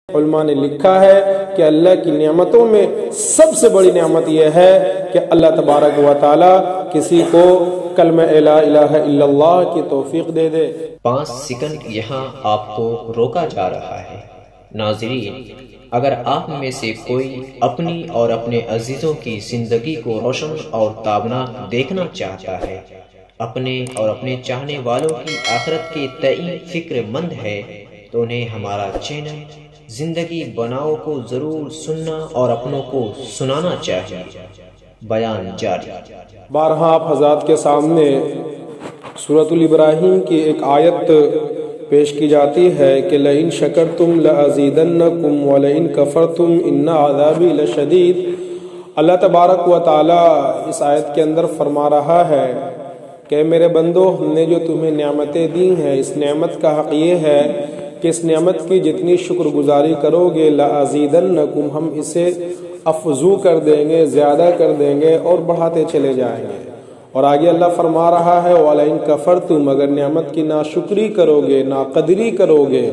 علماء نے لکھا ہے کہ اللہ کی نعمتوں میں سب سے بڑی نعمت یہ ہے کہ اللہ تبارک و تعالی کسی کو کلمہ لا الہ الا اللہ کی توفیق دے دے۔ 5 سیکنڈ یہاں آپ کو روکا جا رہا ہے۔ ناظرین، اگر آپ میں سے کوئی اپنی اور اپنے عزیزوں کی زندگی کو روشن اور تابناک دیکھنا چاہتا ہے، اپنے اور اپنے چاہنے والوں کی آخرت کے تئیں فکر مند ہے، تو انہیں ہمارا چینل زندگی بناؤ کو ضرور سننا اور اپنوں کو سنانا چاہیے۔ بیان جاری۔ بارہا آپ حضرات کے سامنے سورۃ الابراہیم کی ایک آیت پیش کی جاتی ہے کہ لئن شکرتم لازیدنکم ولئن کفرتم ان عذابی لشدید۔ اللہ تبارک و تعالی اس آیت کے اندر فرما رہا ہے کہ میرے بندو، ہم نے جو تمہیں نعمتیں دی ہیں، اس نعمت کا حق یہ ہے کہ اس نعمت کی جتنی شکر گزاری کرو گے لازیدنکم، ہم اسے افزو کر دیں گے، زیادہ کر دیں گے اور بڑھاتے چلے جائیں گے۔ اور آگے اللہ فرما رہا ہے وَلَئِن كَفَرْتُمْ، اگر نعمت کی ناشکری کرو گے، ناقدری کرو گے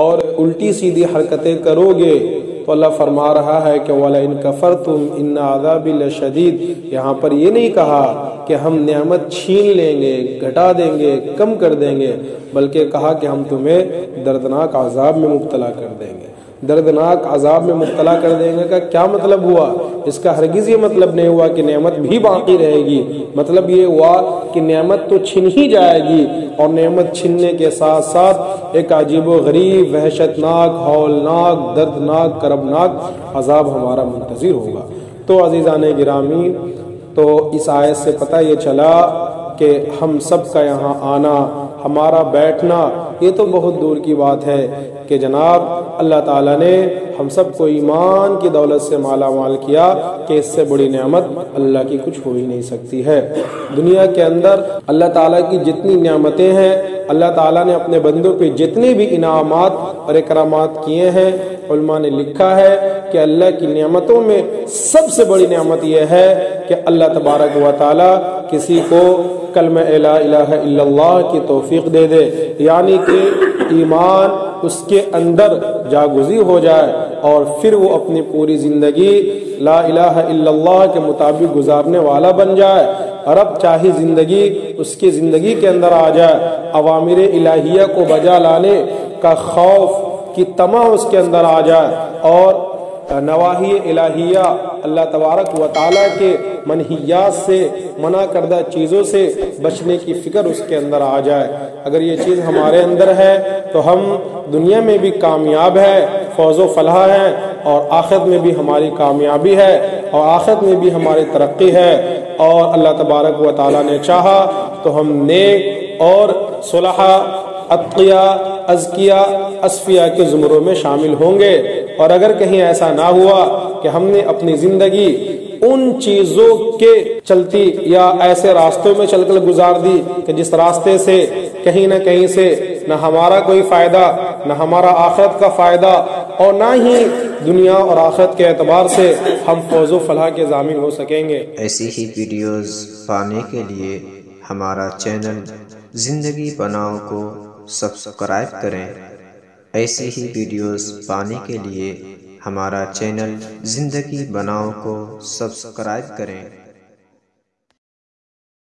اور الٹی سیدھی حرکتیں کرو گے، تو اللہ فرما رہا ہے کہ وَلَئِن كَفَرْتُمْ إِنَّ عَذَابِي لَشَدِيدٌ۔ یہاں پر یہ نہیں کہا کہ ہم نعمت چھین لیں گے، گھٹا دیں گے، کم کر دیں گے، بلکہ کہا کہ ہم تمہیں دردناک عذاب میں مبتلا کر دیں گے۔ دردناک عذاب میں مبتلا کر دیں گے کا کیا مطلب ہوا؟ اس کا ہرگز یہ مطلب نہیں ہوا کہ نعمت بھی باقی رہے گی، مطلب یہ ہوا کہ نعمت تو چھن ہی جائے گی، اور نعمت چھننے کے ساتھ ساتھ ایک عجیب و غریب، وحشتناک، ہولناک، دردناک، کربناک عذاب ہمارا منتظر ہوگا۔ تو عزیزان گرامی، تو اس آیت سے پتہ یہ چلا کہ ہم سب کا یہاں آنا، ہمارا بیٹھنا، یہ تو بہت دور کی بات ہے کہ جناب اللہ تعالیٰ نے ہم سب کو ایمان کی دولت سے مالا مال کیا کہ اس سے بڑی نعمت اللہ کی کچھ ہو ہی نہیں سکتی ہے۔ دنیا کے اندر اللہ تعالیٰ کی جتنی نعمتیں ہیں، اللہ تعالیٰ نے اپنے بندوں پہ جتنے بھی انعامات اور اکرامات کیے ہیں، علماء نے لکھا ہے کہ اللہ کی نعمتوں میں سب سے بڑی نعمت یہ ہے کہ اللہ تبارک و تعالیٰ کسی کو کلمہ لا الہ الا اللہ کی توفیق دے دے، یعنی کہ ایمان اس کے اندر جاگزی ہو جائے اور پھر وہ اپنی پوری زندگی لا الہ الا اللہ کے مطابق گزارنے والا بن جائے، اور اب چاہے زندگی اس کی زندگی کے اندر آ جائے، اوامر الہیہ کو بجا لانے کا خوف کی طمع اس کے اندر آ جائے، اور نواہی الہیہ اللہ تبارک و تعالیٰ کے منہیات سے، منع کردہ چیزوں سے بچنے کی فکر اس کے اندر آ جائے۔ اگر یہ چیز ہمارے اندر ہے تو ہم دنیا میں بھی کامیاب ہے، فوز و فلاح ہے، اور آخرت میں بھی ہماری کامیابی ہے، اور آخرت میں بھی ہماری ترقی ہے، اور اللہ تبارک و تعالیٰ نے چاہا تو ہم نیک اور صلحاء، اتقیاء، ازکیاء، اصفیاء کے زمروں میں شامل ہوں گے۔ اور اگر کہیں ایسا نہ ہوا کہ ہم نے اپنی زندگی ان چیزوں کے چلتی یا ایسے راستوں میں چل کر گزار دی کہ جس راستے سے کہیں نہ کہیں سے نہ ہمارا کوئی فائدہ، نہ ہمارا آخرت کا فائدہ، اور نہ ہی دنیا اور آخرت کے اعتبار سے ہم فوز و فلاح کے ضامن ہو سکیں گے۔ ایسی ہی ویڈیوز پانے کے لیے ہمارا چینل زندگی بناؤ کو سبسکرائب کریں۔ ایسی ہی ویڈیوز پانے کے لیے ہمارا چینل زندگی بناؤ کو سبسکرائب کریں۔